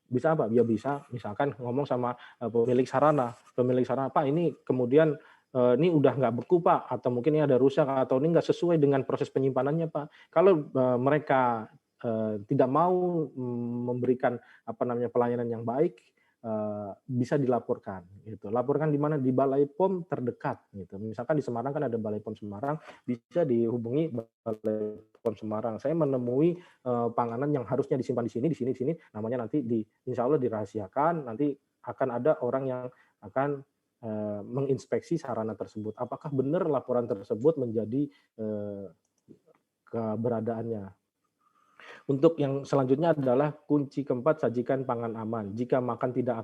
bisa apa? Dia bisa misalkan ngomong sama pemilik sarana, "Pak ini kemudian, ini udah nggak beku Pak," atau mungkin ini ada rusak, atau ini nggak sesuai dengan proses penyimpanannya Pak. Kalau, mereka, tidak mau, memberikan apa namanya, pelayanan yang baik, bisa dilaporkan gitu. Laporkan di mana? Di Balai POM terdekat gitu. Misalkan di Semarang kan ada Balai POM Semarang, bisa dihubungi Balai POM Semarang. Saya menemui, panganan yang harusnya disimpan di sini, namanya nanti insya Allah dirahasiakan, nanti akan ada orang yang akan, menginspeksi sarana tersebut. Apakah benar laporan tersebut menjadi, eee, keberadaannya. Untuk yang selanjutnya adalah kunci keempat, sajikan pangan aman. Jika makan tidak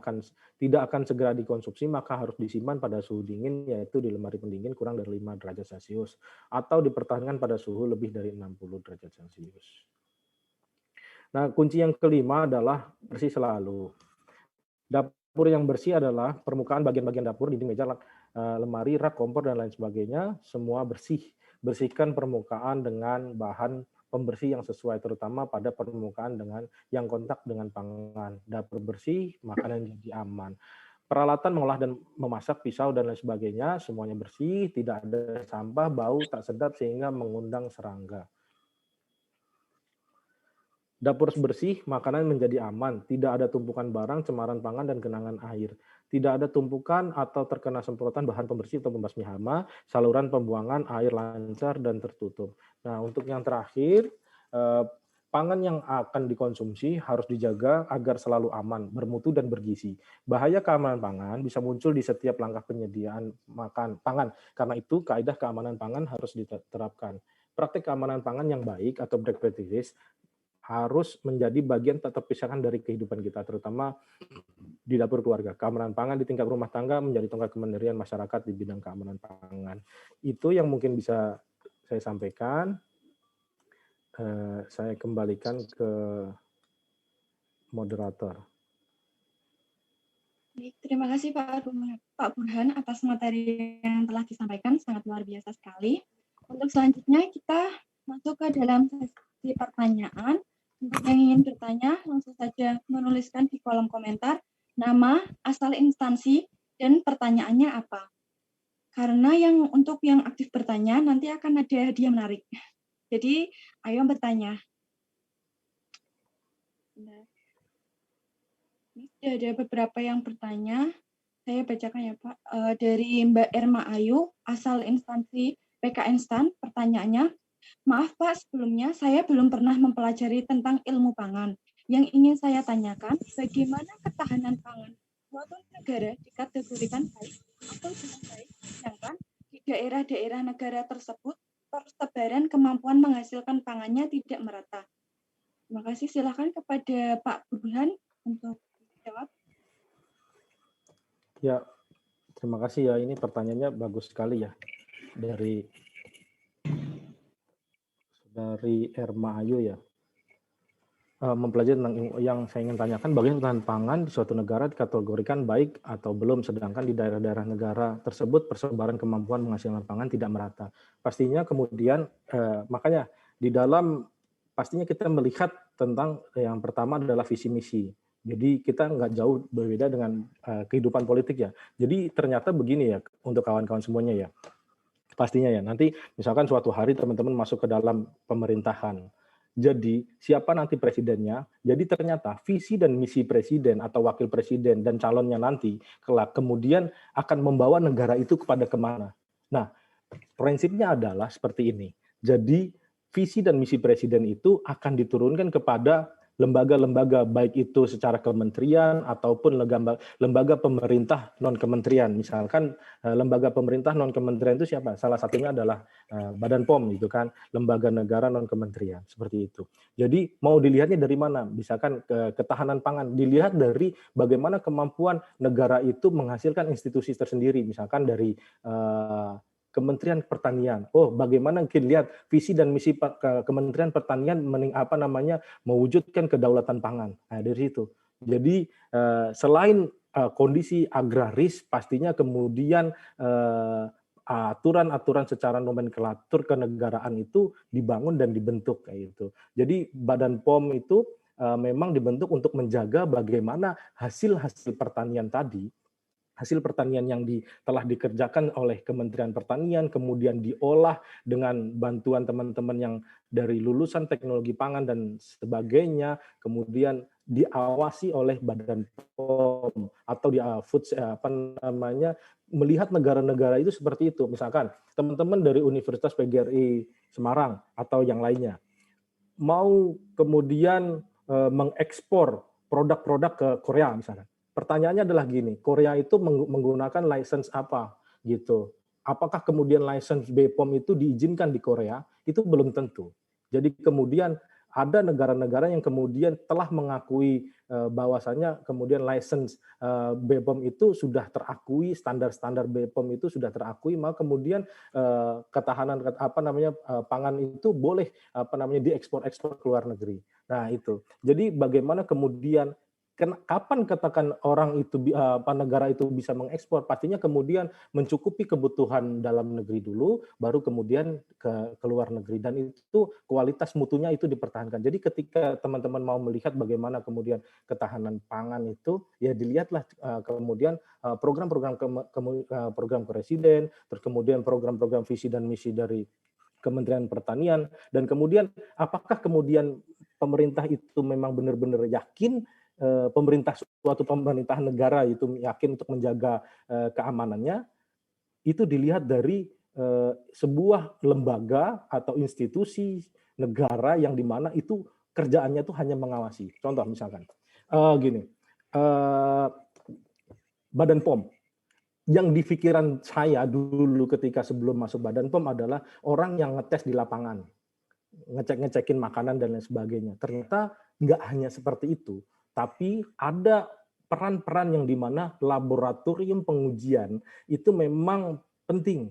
akan segera dikonsumsi, maka harus disimpan pada suhu dingin, yaitu di lemari pendingin kurang dari 5 derajat Celcius, atau dipertahankan pada suhu lebih dari 60 derajat Celcius. Nah, kunci yang kelima adalah bersih selalu. Dapur yang bersih adalah permukaan bagian-bagian dapur, dinding, meja, lemari, rak, kompor, dan lain sebagainya, semua bersih. Bersihkan permukaan dengan bahan pembersih yang sesuai, terutama pada permukaan yang kontak dengan pangan. Dapur bersih, makanan jadi aman. Peralatan mengolah dan memasak, pisau, dan lain sebagainya, semuanya bersih, tidak ada sampah, bau, tak sedap, sehingga mengundang serangga. Dapur bersih, makanan menjadi aman, tidak ada tumpukan barang, cemaran pangan, dan genangan air. Tidak ada tumpukan atau terkena semprotan bahan pembersih atau pembasmi hama, saluran pembuangan air lancar dan tertutup. Nah, untuk yang terakhir, pangan yang akan dikonsumsi harus dijaga agar selalu aman, bermutu, dan bergizi. Bahaya keamanan pangan bisa muncul di setiap langkah penyediaan pangan. Karena itu, kaidah keamanan pangan harus diterapkan. Praktik keamanan pangan yang baik atau best practices harus menjadi bagian tak terpisahkan dari kehidupan kita, terutama di dapur keluarga. Keamanan pangan di tingkat rumah tangga menjadi tonggak kemandirian masyarakat di bidang keamanan pangan. Itu yang mungkin bisa saya sampaikan. Saya kembalikan ke moderator. Baik, terima kasih Pak Burhan atas materi yang telah disampaikan, sangat luar biasa sekali. Untuk selanjutnya kita masuk ke dalam sesi pertanyaan. Untuk yang ingin bertanya, langsung saja menuliskan di kolom komentar nama, asal instansi, dan pertanyaannya apa. Karena untuk yang aktif bertanya, nanti akan ada hadiah menarik. Jadi, ayo bertanya. Nah, ini sudah ada beberapa yang bertanya. Saya bacakan ya Pak. Dari Mbak Erma Ayu, asal instansi PKN STAN, pertanyaannya, maaf Pak, sebelumnya saya belum pernah mempelajari tentang ilmu pangan. Yang ingin saya tanyakan, bagaimana ketahanan pangan suatu negara dikategorikan baik atau tidak baik, sedangkan di daerah-daerah negara tersebut persebaran kemampuan menghasilkan pangannya tidak merata. Terima kasih, silakan kepada Pak Burhan untuk dijawab. Ya, terima kasih ya. Ini pertanyaannya bagus sekali ya dari Erma Ayu ya. Mempelajari tentang yang saya ingin tanyakan, bagaimana ketahanan pangan di suatu negara dikategorikan baik atau belum, sedangkan di daerah-daerah negara tersebut persebaran kemampuan menghasilkan pangan tidak merata. Pastinya kemudian, makanya di dalam pastinya kita melihat tentang yang pertama adalah visi misi. Jadi kita nggak jauh berbeda dengan kehidupan politik ya. Jadi ternyata begini ya untuk kawan-kawan semuanya ya. Pastinya ya, nanti misalkan suatu hari teman-teman masuk ke dalam pemerintahan. Jadi siapa nanti presidennya, jadi ternyata visi dan misi presiden atau wakil presiden dan calonnya nanti kelak kemudian akan membawa negara itu kepada kemana. Nah, prinsipnya adalah seperti ini. Jadi visi dan misi presiden itu akan diturunkan kepada lembaga-lembaga baik itu secara kementerian ataupun lembaga pemerintah non kementerian. Misalkan lembaga pemerintah non kementerian itu siapa? Salah satunya adalah Badan POM gitu kan, lembaga negara non kementerian seperti itu. Jadi mau dilihatnya dari mana? Misalkan ketahanan pangan dilihat dari bagaimana kemampuan negara itu menghasilkan institusi tersendiri. Misalkan dari Kementerian Pertanian. Oh, bagaimana kita lihat visi dan misi Kementerian Pertanian mewujudkan kedaulatan pangan. Nah, dari situ. Jadi selain kondisi agraris, pastinya kemudian aturan-aturan secara nomenklatur kenegaraan itu dibangun dan dibentuk kayak gitu. Jadi Badan POM itu memang dibentuk untuk menjaga bagaimana hasil-hasil pertanian tadi, hasil pertanian yang telah dikerjakan oleh Kementerian Pertanian, kemudian diolah dengan bantuan teman-teman yang dari lulusan teknologi pangan dan sebagainya, kemudian diawasi oleh Badan POM atau di food apa namanya, melihat negara-negara itu seperti itu. Misalkan teman-teman dari Universitas PGRI Semarang atau yang lainnya mau kemudian mengekspor produk-produk ke Korea misalnya. Pertanyaannya adalah gini, Korea itu menggunakan license apa gitu. Apakah kemudian license BPOM itu diizinkan di Korea? Itu belum tentu. Jadi kemudian ada negara-negara yang kemudian telah mengakui bahwasanya kemudian license BPOM itu sudah terakui, standar-standar BPOM itu sudah terakui, maka kemudian ketahanan apa namanya pangan itu boleh apa namanya diekspor-ekspor ke luar negeri. Nah, itu. Jadi bagaimana kemudian kapan katakan orang itu apa negara itu bisa mengekspor, pastinya kemudian mencukupi kebutuhan dalam negeri dulu, baru kemudian ke luar negeri, dan itu kualitas mutunya itu dipertahankan. Jadi ketika teman-teman mau melihat bagaimana kemudian ketahanan pangan itu, ya dilihatlah kemudian program-program program presiden, terus kemudian program-program visi dan misi dari Kementerian Pertanian, dan kemudian apakah kemudian pemerintah itu memang benar-benar yakin, suatu pemerintah negara itu yakin untuk menjaga keamanannya, itu dilihat dari sebuah lembaga atau institusi negara yang di mana itu kerjaannya itu hanya mengawasi. Contoh misalkan gini, Badan POM. Yang di pikiran saya dulu ketika sebelum masuk Badan POM adalah orang yang ngetes di lapangan, ngecekin makanan dan lain sebagainya. Ternyata nggak hanya seperti itu, tapi ada peran-peran yang di mana laboratorium pengujian itu memang penting.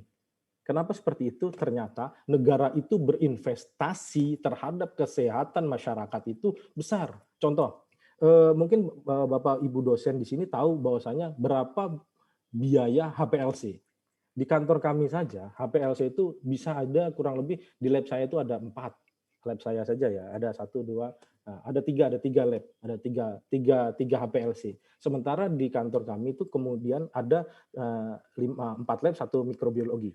Kenapa seperti itu? Ternyata negara itu berinvestasi terhadap kesehatan masyarakat itu besar. Contoh, mungkin Bapak Ibu dosen di sini tahu bahwasanya berapa biaya HPLC. Di kantor kami saja, HPLC itu bisa ada kurang lebih, di lab saya itu ada 4. Lab saya saja ya, ada 1, 2, ada 3 lab, ada 3 HPLC. Sementara di kantor kami itu kemudian ada 4 lab, 1 mikrobiologi.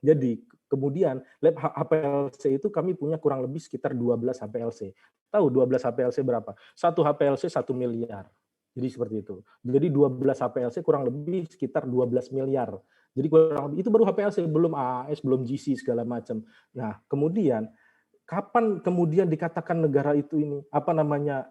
Jadi kemudian lab HPLC itu kami punya kurang lebih sekitar 12 HPLC. Tahu 12 HPLC berapa? 1 HPLC 1 miliar. Jadi seperti itu. Jadi 12 HPLC kurang lebih sekitar 12 miliar. Jadi kurang lebih, itu baru HPLC, belum AAS, belum GC segala macam. Nah, kemudian kapan kemudian dikatakan negara itu ini apa namanya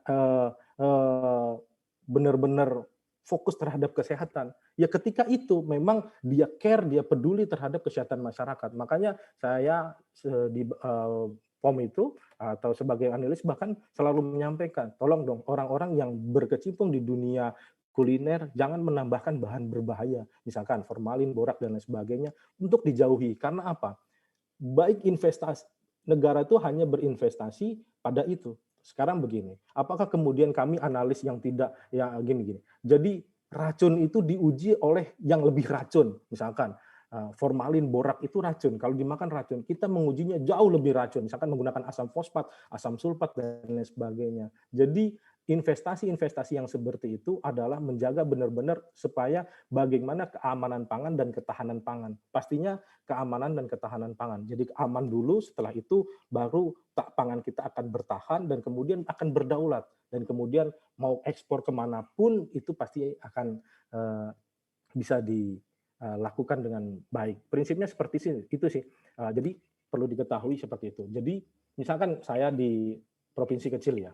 benar-benar fokus terhadap kesehatan? Ya ketika itu memang dia care, dia peduli terhadap kesehatan masyarakat. Makanya saya di POM itu atau sebagai analis bahkan selalu menyampaikan, tolong dong orang-orang yang berkecimpung di dunia kuliner jangan menambahkan bahan berbahaya, misalkan formalin, borak dan lain sebagainya, untuk dijauhi. Karena apa? Baik investasi, negara itu hanya berinvestasi pada itu. Sekarang begini, apakah kemudian kami analis yang tidak, ya gini-gini. Jadi racun itu diuji oleh yang lebih racun, misalkan formalin, borak itu racun. Kalau dimakan racun, kita mengujinya jauh lebih racun, misalkan menggunakan asam fosfat, asam sulfat dan lain sebagainya. Jadi investasi-investasi yang seperti itu adalah menjaga benar-benar supaya bagaimana keamanan pangan dan ketahanan pangan. Pastinya keamanan dan ketahanan pangan. Jadi aman dulu, setelah itu baru pangan kita akan bertahan dan kemudian akan berdaulat. Dan kemudian mau ekspor kemanapun itu pasti akan bisa dilakukan dengan baik. Prinsipnya seperti itu sih. Jadi perlu diketahui seperti itu. Jadi misalkan saya di provinsi kecil ya,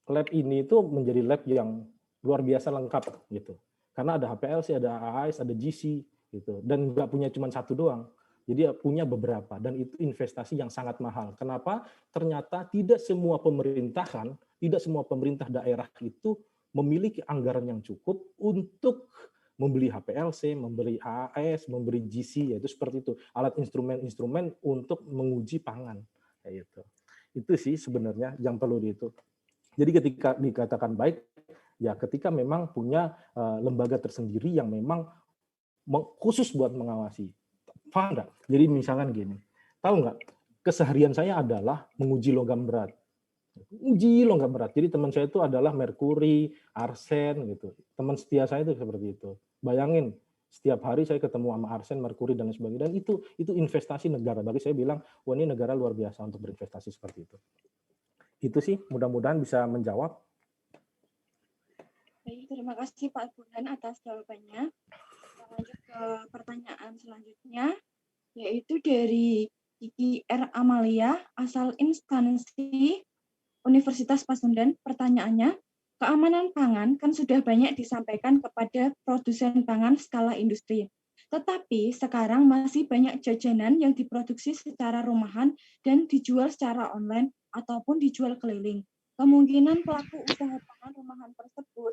lab ini itu menjadi lab yang luar biasa lengkap gitu. Karena ada HPLC, ada AAS, ada GC gitu. Dan nggak punya cuma satu doang. Jadi punya beberapa dan itu investasi yang sangat mahal. Kenapa? Ternyata tidak semua pemerintahan, tidak semua pemerintah daerah itu memiliki anggaran yang cukup untuk membeli HPLC, membeli AAS, memberi GC, yaitu seperti itu. Alat instrumen-instrumen untuk menguji pangan. Kayak gitu. Itu sih sebenarnya yang perlu itu. Jadi ketika dikatakan baik, ya ketika memang punya lembaga tersendiri yang memang khusus buat mengawasi. Paham nggak? Jadi misalkan gini, tahu nggak, keseharian saya adalah menguji logam berat. Uji lo nggak berat. Jadi teman saya itu adalah merkuri, arsen gitu. Teman setia saya itu seperti itu. Bayangin, setiap hari saya ketemu sama arsen, merkuri dan lain sebagainya. Dan itu investasi negara. Bagi saya bilang, wah ini negara luar biasa untuk berinvestasi seperti itu. Itu sih, mudah-mudahan bisa menjawab. Baik, terima kasih Pak Burhan atas jawabannya. Kita lanjut ke pertanyaan selanjutnya, yaitu dari Kiki R. Amalia, asal instansi Universitas Pasundan. Pertanyaannya, keamanan pangan kan sudah banyak disampaikan kepada produsen pangan skala industri. Tetapi sekarang masih banyak jajanan yang diproduksi secara rumahan dan dijual secara online ataupun dijual keliling. Kemungkinan pelaku usaha pangan rumahan tersebut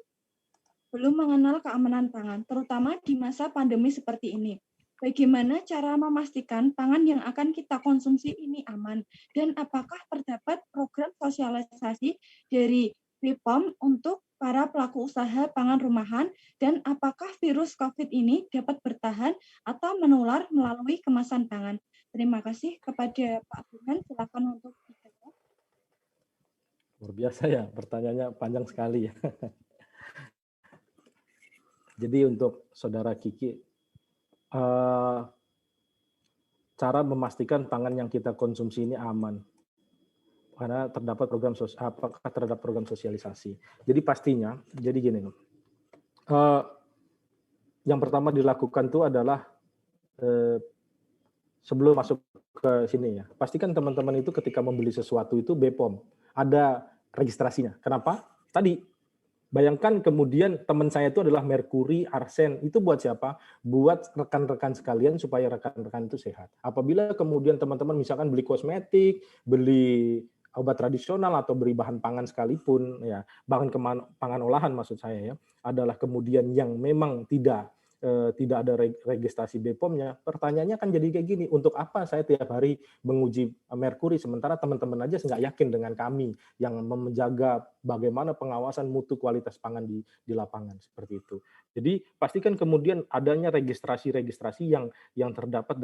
belum mengenal keamanan pangan, terutama di masa pandemi seperti ini. Bagaimana cara memastikan pangan yang akan kita konsumsi ini aman? Dan apakah terdapat program sosialisasi dari BPOM untuk para pelaku usaha pangan rumahan? Dan apakah virus COVID ini dapat bertahan atau menular melalui kemasan pangan? Terima kasih kepada Pak Burhan. Silakan untuk dijawab. Luar biasa ya, pertanyaannya panjang sekali ya. Jadi untuk saudara Kiki, cara memastikan pangan yang kita konsumsi ini aman, karena terdapat apakah terhadap program sosialisasi. Jadi pastinya, jadi gini, yang pertama dilakukan itu adalah sebelum masuk ke sini ya, pastikan teman-teman itu ketika membeli sesuatu itu BPOM, ada registrasinya. Kenapa? Tadi bayangkan kemudian teman saya itu adalah merkuri, arsen. Itu buat siapa? Buat rekan-rekan sekalian supaya rekan-rekan itu sehat. Apabila kemudian teman-teman misalkan beli kosmetik, beli obat tradisional atau beli bahan pangan sekalipun, ya bahan pangan olahan maksud saya ya, adalah kemudian yang memang tidak ada registrasi BPOM-nya, pertanyaannya kan jadi kayak gini, untuk apa saya tiap hari menguji merkuri sementara teman-teman aja nggak yakin dengan kami yang menjaga bagaimana pengawasan mutu kualitas pangan di lapangan seperti itu. Jadi pastikan kemudian adanya registrasi-registrasi yang terdapat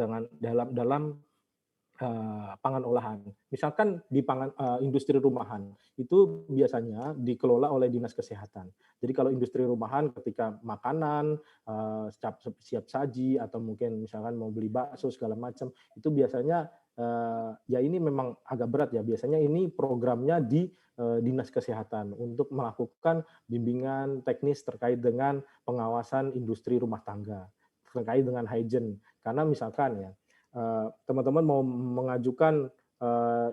dalam pangan olahan. Misalkan di industri rumahan itu biasanya dikelola oleh Dinas Kesehatan. Jadi kalau industri rumahan ketika makanan siap saji atau mungkin misalkan mau beli bakso segala macam, itu biasanya ya ini memang agak berat ya. Biasanya ini programnya di Dinas Kesehatan untuk melakukan bimbingan teknis terkait dengan pengawasan industri rumah tangga, terkait dengan hygiene. Karena misalkan ya, teman-teman mau mengajukan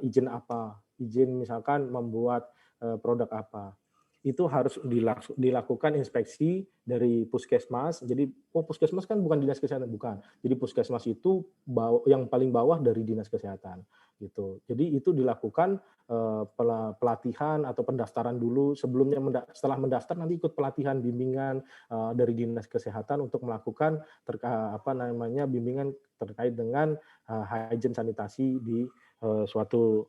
izin apa, izin misalkan membuat produk apa, itu harus dilakukan inspeksi dari puskesmas. Jadi, puskesmas kan bukan dinas kesehatan, bukan. Jadi puskesmas itu yang paling bawah dari dinas kesehatan, gitu. Jadi itu dilakukan pelatihan atau pendaftaran dulu. Sebelumnya, setelah mendaftar nanti ikut pelatihan bimbingan dari dinas kesehatan untuk melakukan bimbingan terkait dengan hygiene sanitasi di suatu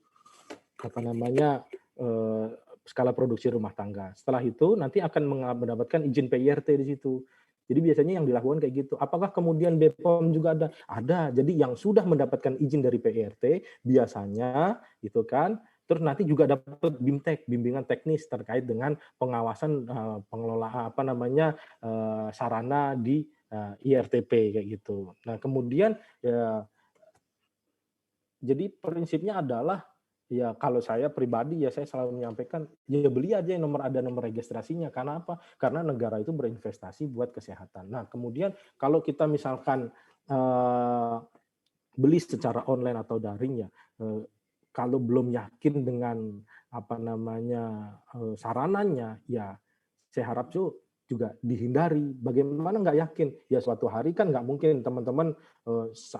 skala produksi rumah tangga. Setelah itu nanti akan mendapatkan izin PIRT di situ. Jadi biasanya yang dilakukan kayak gitu. Apakah kemudian BPOM juga ada? Ada. Jadi yang sudah mendapatkan izin dari PIRT biasanya itu kan, terus nanti juga dapat BIMTEK, bimbingan teknis terkait dengan pengawasan pengelolaan sarana di IRTP kayak gitu. Nah, kemudian ya jadi prinsipnya adalah ya kalau saya pribadi ya saya selalu menyampaikan ya beli aja yang ada nomor registrasinya. Karena apa? Karena negara itu berinvestasi buat kesehatan. Nah, kemudian kalau kita misalkan beli secara online atau daring ya, kalau belum yakin dengan sarananya, ya saya harap juga dihindari. Bagaimana nggak yakin? Ya suatu hari kan nggak mungkin teman-teman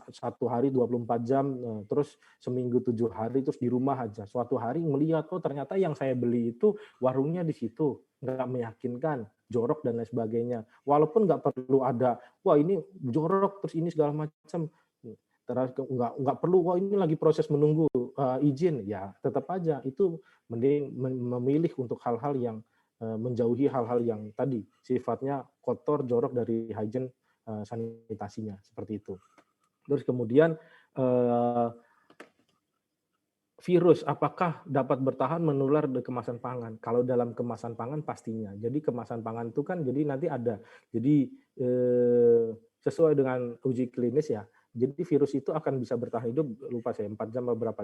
satu hari 24 jam, terus seminggu 7 hari terus di rumah aja. Suatu hari melihat, oh ternyata yang saya beli itu warungnya di situ, nggak meyakinkan, jorok dan lain sebagainya. Walaupun nggak perlu ada, wah ini jorok terus ini segala macam. Terus nggak perlu, wah ini lagi proses menunggu izin, ya tetap aja itu mending memilih untuk hal-hal yang menjauhi hal-hal yang tadi sifatnya kotor, jorok dari hygiene sanitasinya seperti itu. Terus kemudian virus apakah dapat bertahan menular di kemasan pangan? Kalau dalam kemasan pangan pastinya. Jadi kemasan pangan itu kan jadi nanti ada. Jadi sesuai dengan uji klinis ya. Jadi virus itu akan bisa bertahan hidup lupa saya 4 jam atau berapa